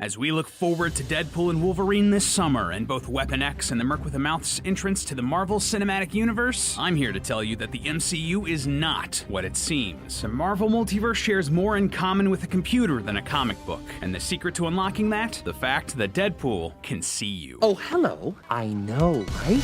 As we look forward to Deadpool and Wolverine this summer, and both Weapon X and the Merc with a Mouth's entrance to the Marvel Cinematic Universe, I'm here to tell you that the MCU is not what it seems. The Marvel Multiverse shares more in common with a computer than a comic book, and the secret to unlocking that? The fact that Deadpool can see you. Oh, hello. I know, right?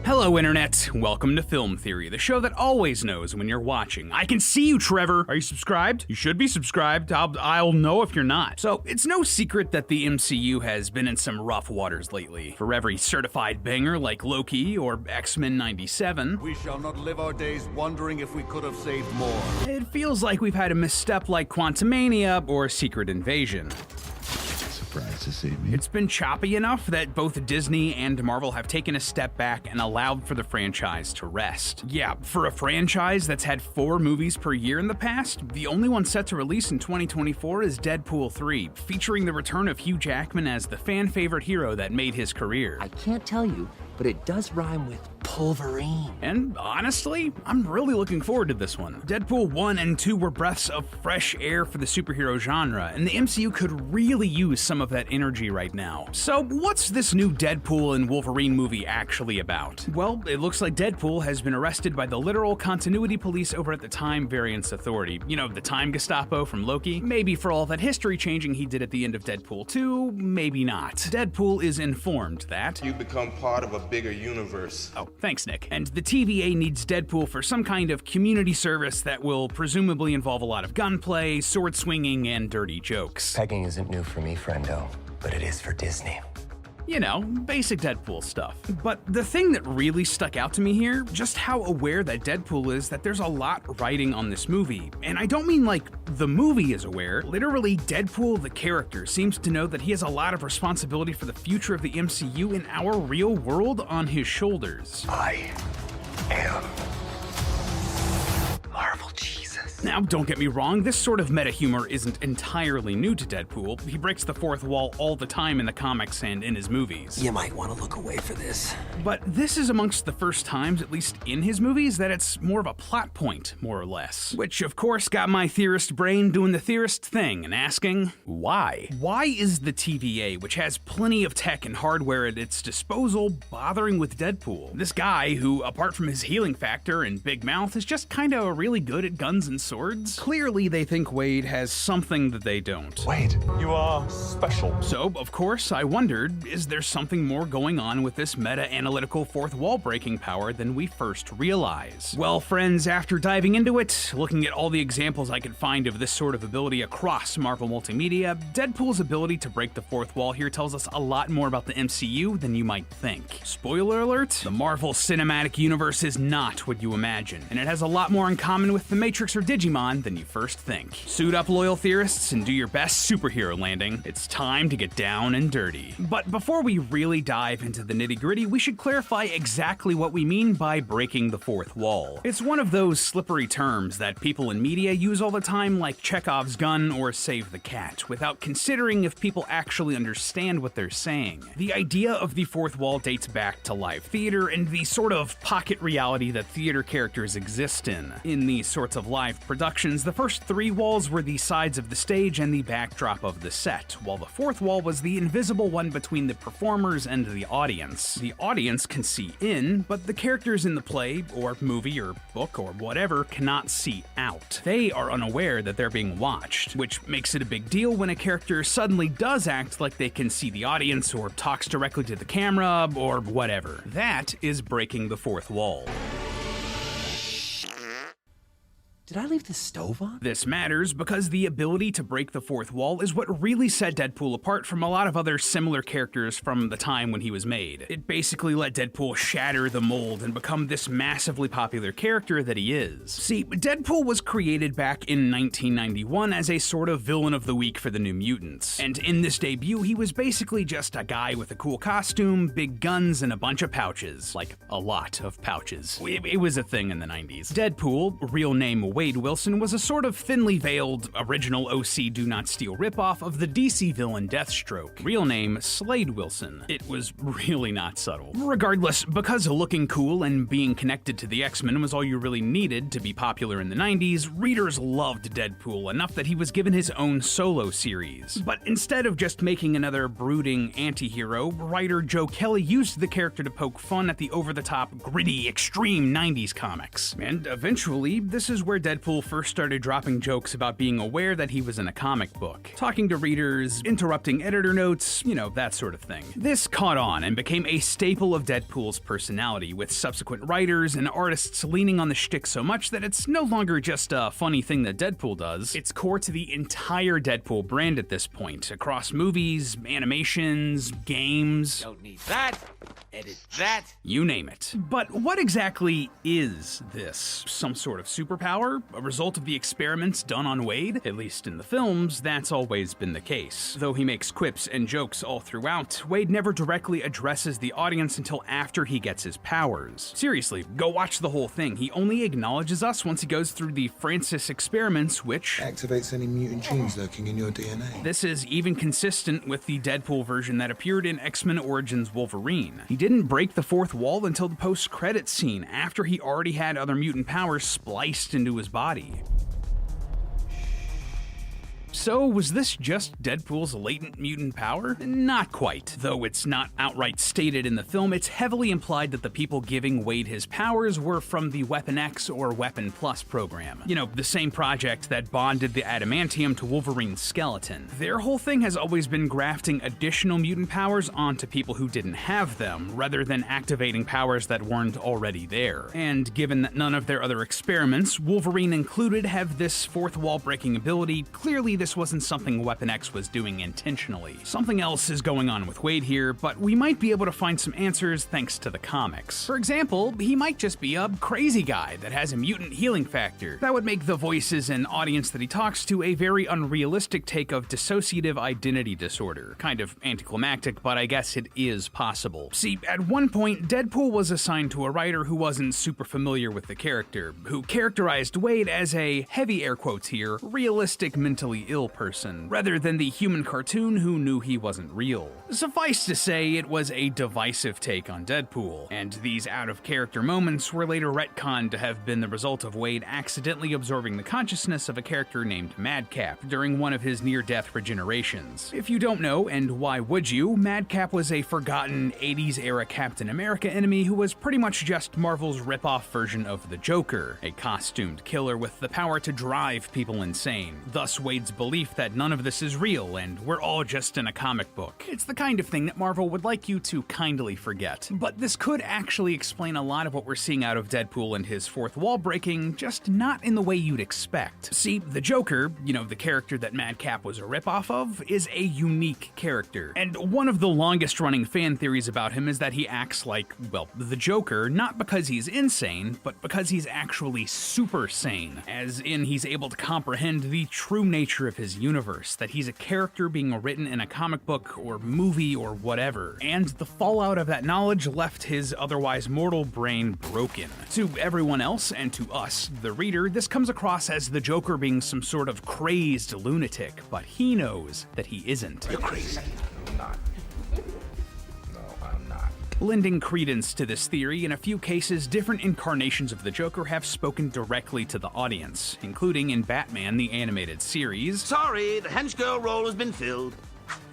Hello, Internet. Welcome to Film Theory, the show that always knows when you're watching. I can see you, Trevor. Are you subscribed? You should be subscribed. I'll know if you're not. So, it's no secret that the MCU has been in some rough waters lately. For every certified banger like Loki or X-Men 97, we shall not live our days wondering if we could have saved more. It feels like we've had a misstep like Quantumania or Secret Invasion. Surprised to see me. It's been choppy enough that both Disney and Marvel have taken a step back and allowed for the franchise to rest. Yeah, for a franchise that's had 4 movies per year in the past, the only one set to release in 2024 is Deadpool 3, featuring the return of Hugh Jackman as the fan-favorite hero that made his career. I can't tell you, but it does rhyme with Wolverine. And honestly, I'm really looking forward to this one. Deadpool 1 and 2 were breaths of fresh air for the superhero genre, and the MCU could really use some of that energy right now. So what's this new Deadpool and Wolverine movie actually about? Well, it looks like Deadpool has been arrested by the literal continuity police over at the Time Variance Authority. You know, the Time Gestapo from Loki? Maybe for all that history changing he did at the end of Deadpool 2, maybe not. Deadpool is informed that you become part of a bigger universe. Oh, thanks, Nick. And the TVA needs Deadpool for some kind of community service that will presumably involve a lot of gunplay, sword swinging, and dirty jokes. Pegging isn't new for me, friendo, but it is for Disney. You know, basic Deadpool stuff. But the thing that really stuck out to me here, just how aware that Deadpool is that there's a lot riding on this movie. And I don't mean like the movie is aware. Literally, Deadpool, the character, seems to know that he has a lot of responsibility for the future of the MCU in our real world on his shoulders. I am Marvel Jesus. Now, don't get me wrong, this sort of meta humor isn't entirely new to Deadpool. He breaks the fourth wall all the time in the comics and in his movies. You might want to look away for this. But this is amongst the first times, at least in his movies, that it's more of a plot point, more or less. Which, of course, got my theorist brain doing the theorist thing and asking, why? Why is the TVA, which has plenty of tech and hardware at its disposal, bothering with Deadpool? This guy, who, apart from his healing factor and big mouth, is just kinda really good at guns and swords. Clearly, they think Wade has something that they don't. Wade, you are special. So, of course, I wondered, is there something more going on with this meta-analytical fourth wall breaking power than we first realize? Well, friends, after diving into it, looking at all the examples I could find of this sort of ability across Marvel multimedia, Deadpool's ability to break the fourth wall here tells us a lot more about the MCU than you might think. Spoiler alert, the Marvel Cinematic Universe is not what you imagine, and it has a lot more in common with the Matrix or Digimon than you first think. Suit up, loyal theorists, and do your best superhero landing. It's time to get down and dirty. But before we really dive into the nitty-gritty, we should clarify exactly what we mean by breaking the fourth wall. It's one of those slippery terms that people in media use all the time, like Chekhov's gun or save the cat, without considering if people actually understand what they're saying. The idea of the fourth wall dates back to live theater and the sort of pocket reality that theater characters exist in. In these sorts of live productions, the first 3 walls were the sides of the stage and the backdrop of the set, while the fourth wall was the invisible one between the performers and the audience. The audience can see in, but the characters in the play, or movie, or book, or whatever cannot see out. They are unaware that they're being watched, which makes it a big deal when a character suddenly does act like they can see the audience, or talks directly to the camera, or whatever. That is breaking the fourth wall. Did I leave the stove on? This matters because the ability to break the fourth wall is what really set Deadpool apart from a lot of other similar characters from the time when he was made. It basically let Deadpool shatter the mold and become this massively popular character that he is. See, Deadpool was created back in 1991 as a sort of villain of the week for the New Mutants, and in this debut he was basically just a guy with a cool costume, big guns, and a bunch of pouches. Like, a lot of pouches. It was a thing in the 90s. Deadpool, real name Wade Wilson was a sort of thinly veiled, original OC Do Not Steal ripoff of the DC villain Deathstroke, real name Slade Wilson. It was really not subtle. Regardless, because looking cool and being connected to the X-Men was all you really needed to be popular in the 90s, readers loved Deadpool enough that he was given his own solo series. But instead of just making another brooding anti-hero, writer Joe Kelly used the character to poke fun at the over-the-top, gritty, extreme 90s comics. And eventually, this is where Deadpool first started dropping jokes about being aware that he was in a comic book, talking to readers, interrupting editor notes, you know, that sort of thing. This caught on and became a staple of Deadpool's personality, with subsequent writers and artists leaning on the shtick so much that it's no longer just a funny thing that Deadpool does, it's core to the entire Deadpool brand at this point, across movies, animations, games. Don't need that. Edit that. You name it. But what exactly is this? Some sort of superpower? A result of the experiments done on Wade? At least in the films, that's always been the case. Though he makes quips and jokes all throughout, Wade never directly addresses the audience until after he gets his powers. Seriously, go watch the whole thing. He only acknowledges us once he goes through the Francis experiments, which activates any mutant genes lurking in your DNA. This is even consistent with the Deadpool version that appeared in X-Men Origins Wolverine. He didn't break the fourth wall until the post-credits scene, after he already had other mutant powers spliced into his body. So, was this just Deadpool's latent mutant power? Not quite. Though it's not outright stated in the film, it's heavily implied that the people giving Wade his powers were from the Weapon X or Weapon Plus program. You know, the same project that bonded the adamantium to Wolverine's skeleton. Their whole thing has always been grafting additional mutant powers onto people who didn't have them, rather than activating powers that weren't already there. And given that none of their other experiments, Wolverine included, have this fourth wall breaking ability, clearly this wasn't something Weapon X was doing intentionally. Something else is going on with Wade here, but we might be able to find some answers thanks to the comics. For example, he might just be a crazy guy that has a mutant healing factor. That would make the voices and audience that he talks to a very unrealistic take of dissociative identity disorder. Kind of anticlimactic, but I guess it is possible. See, at one point, Deadpool was assigned to a writer who wasn't super familiar with the character, who characterized Wade as a, heavy air quotes here, realistic mentally ill person, rather than the human cartoon who knew he wasn't real. Suffice to say, it was a divisive take on Deadpool, and these out-of-character moments were later retconned to have been the result of Wade accidentally absorbing the consciousness of a character named Madcap during one of his near-death regenerations. If you don't know, and why would you, Madcap was a forgotten 80s-era Captain America enemy who was pretty much just Marvel's rip-off version of the Joker, a costumed killer with the power to drive people insane, thus Wade's belief that none of this is real and we're all just in a comic book. It's the kind of thing that Marvel would like you to kindly forget. But this could actually explain a lot of what we're seeing out of Deadpool and his fourth wall breaking, just not in the way you'd expect. See, the Joker, you know, the character that Madcap was a ripoff of, is a unique character. And one of the longest running fan theories about him is that he acts like, well, the Joker, not because he's insane, but because he's actually super sane. As in, he's able to comprehend the true nature of his universe, that he's a character being written in a comic book or movie or whatever, and the fallout of that knowledge left his otherwise mortal brain broken. To everyone else, and to us, the reader, this comes across as the Joker being some sort of crazed lunatic, but he knows that he isn't. You're crazy. I'm not. No, I'm not. Lending credence to this theory, in a few cases, different incarnations of the Joker have spoken directly to the audience, including in Batman the Animated Series. Sorry, the henchgirl role has been filled.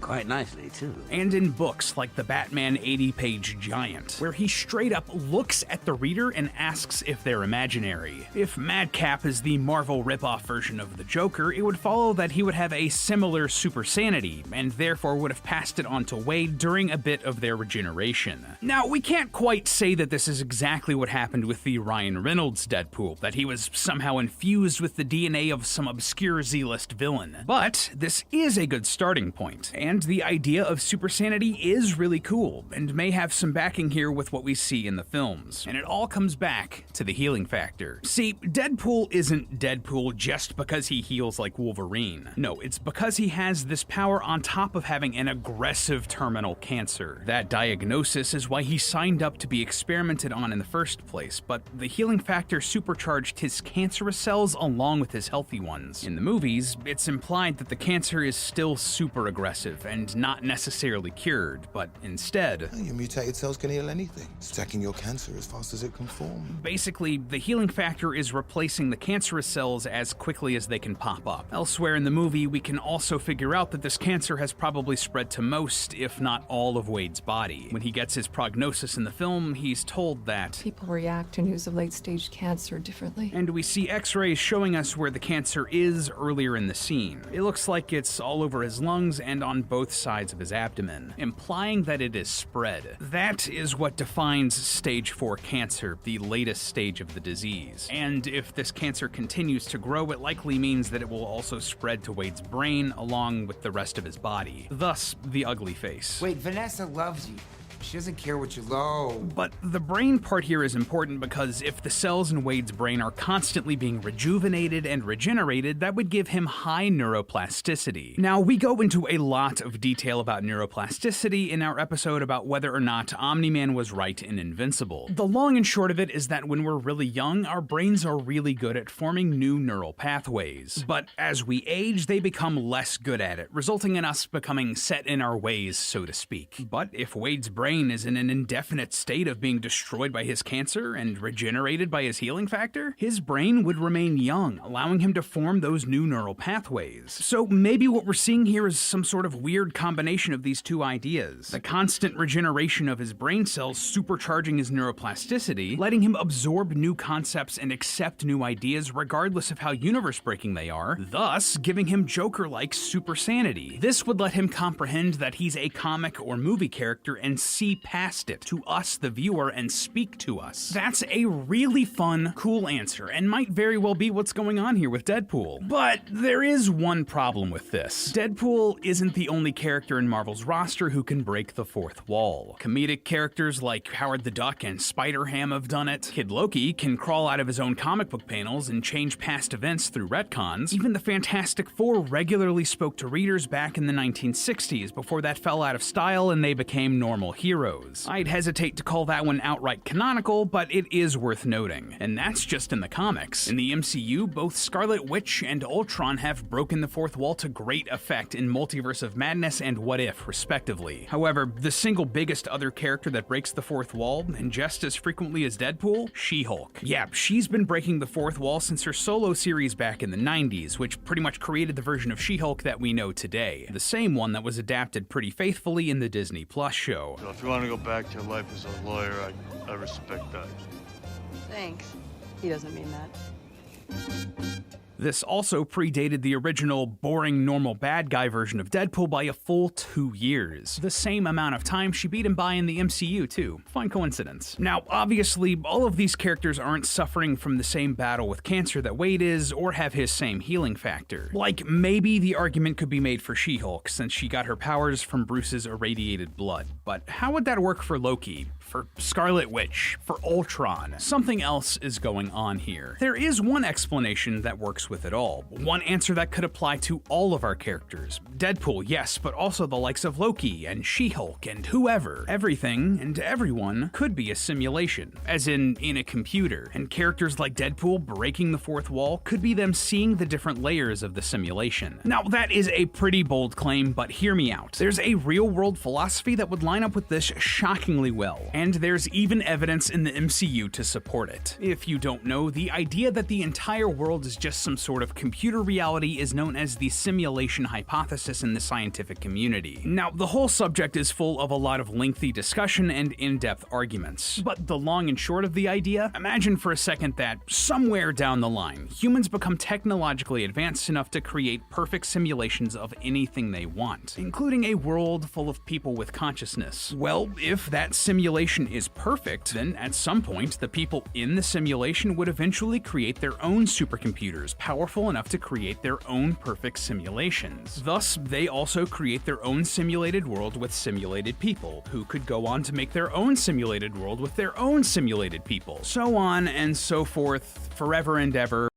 Quite nicely, too. And in books like the Batman 80-page Giant, where he straight up looks at the reader and asks if they're imaginary. If Madcap is the Marvel ripoff version of the Joker, it would follow that he would have a similar super sanity, and therefore would have passed it on to Wade during a bit of their regeneration. Now, we can't quite say that this is exactly what happened with the Ryan Reynolds Deadpool, that he was somehow infused with the DNA of some obscure Z-list villain. But this is a good starting point. And the idea of super sanity is really cool, and may have some backing here with what we see in the films. And it all comes back to the healing factor. See, Deadpool isn't Deadpool just because he heals like Wolverine. No, it's because he has this power on top of having an aggressive terminal cancer. That diagnosis is why he signed up to be experimented on in the first place, but the healing factor supercharged his cancerous cells along with his healthy ones. In the movies, it's implied that the cancer is still super aggressive and not necessarily cured, but instead, Your mutated cells can heal anything, stacking your cancer as fast as it can form. basically, the healing factor is replacing the cancerous cells as quickly as they can pop up. Elsewhere in the movie, we can also figure out that this cancer has probably spread to most, if not all, of Wade's body. When he gets his prognosis in the film, he's told that People react to news of late-stage cancer differently. and we see x-rays showing us where the cancer is earlier in the scene. It looks like it's all over his lungs and on both sides of his abdomen, implying that it is spread. That is what defines stage 4 cancer, the latest stage of the disease. And if this cancer continues to grow, it likely means that it will also spread to Wade's brain along with the rest of his body. Thus, the ugly face. Wait, Vanessa loves you. She doesn't care what you low. But the brain part here is important because if the cells in Wade's brain are constantly being rejuvenated and regenerated, that would give him high neuroplasticity. Now, we go into a lot of detail about neuroplasticity in our episode about whether or not Omni-Man was right in Invincible. The long and short of it is that when we're really young, our brains are really good at forming new neural pathways. But as we age, they become less good at it, resulting in us becoming set in our ways, so to speak. But if Wade's brain is in an indefinite state of being destroyed by his cancer and regenerated by his healing factor, his brain would remain young, allowing him to form those new neural pathways. So maybe what we're seeing here is some sort of weird combination of these two ideas. The constant regeneration of his brain cells supercharging his neuroplasticity, letting him absorb new concepts and accept new ideas regardless of how universe-breaking they are, thus giving him Joker-like super sanity. This would let him comprehend that he's a comic or movie character and see past it to us, the viewer, and speak to us. That's a really fun, cool answer, and might very well be what's going on here with Deadpool. But there is one problem with this. Deadpool isn't the only character in Marvel's roster who can break the fourth wall. Comedic characters like Howard the Duck and Spider-Ham have done it. Kid Loki can crawl out of his own comic book panels and change past events through retcons. Even the Fantastic Four regularly spoke to readers back in the 1960s before that fell out of style and they became normal heroes. I'd hesitate to call that one outright canonical, but it is worth noting. And that's just in the comics. In the MCU, both Scarlet Witch and Ultron have broken the fourth wall to great effect in Multiverse of Madness and What If, respectively. However, the single biggest other character that breaks the fourth wall, and just as frequently as Deadpool, She-Hulk. Yeah, she's been breaking the fourth wall since her solo series back in the 90s, which pretty much created the version of She-Hulk that we know today. The same one that was adapted pretty faithfully in the Disney Plus show. So if you want to go back to your life as a lawyer, I respect that. Thanks. He doesn't mean that. This also predated the original boring normal bad guy version of Deadpool by a full 2 years. The same amount of time she beat him by in the MCU too. Fun coincidence. Now, obviously, all of these characters aren't suffering from the same battle with cancer that Wade is, or have his same healing factor. Like, maybe the argument could be made for She-Hulk, since she got her powers from Bruce's irradiated blood. But how would that work for Loki? For Scarlet Witch? For Ultron? Something else is going on here. There is one explanation that works with it all. One answer that could apply to all of our characters. Deadpool, yes, but also the likes of Loki and She-Hulk and whoever. Everything and everyone could be a simulation, as in a computer. And characters like Deadpool breaking the fourth wall could be them seeing the different layers of the simulation. Now, that is a pretty bold claim, but hear me out. There's a real-world philosophy that would line up with this shockingly well. And there's even evidence in the MCU to support it. If you don't know, the idea that the entire world is just some sort of computer reality is known as the simulation hypothesis in the scientific community. Now, the whole subject is full of a lot of lengthy discussion and in-depth arguments. But the long and short of the idea, imagine for a second that somewhere down the line, humans become technologically advanced enough to create perfect simulations of anything they want, including a world full of people with consciousness. Well, if that simulation is perfect, then at some point, the people in the simulation would eventually create their own supercomputers powerful enough to create their own perfect simulations. Thus, they also create their own simulated world with simulated people, who could go on to make their own simulated world with their own simulated people, so on and so forth, forever and ever.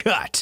cut.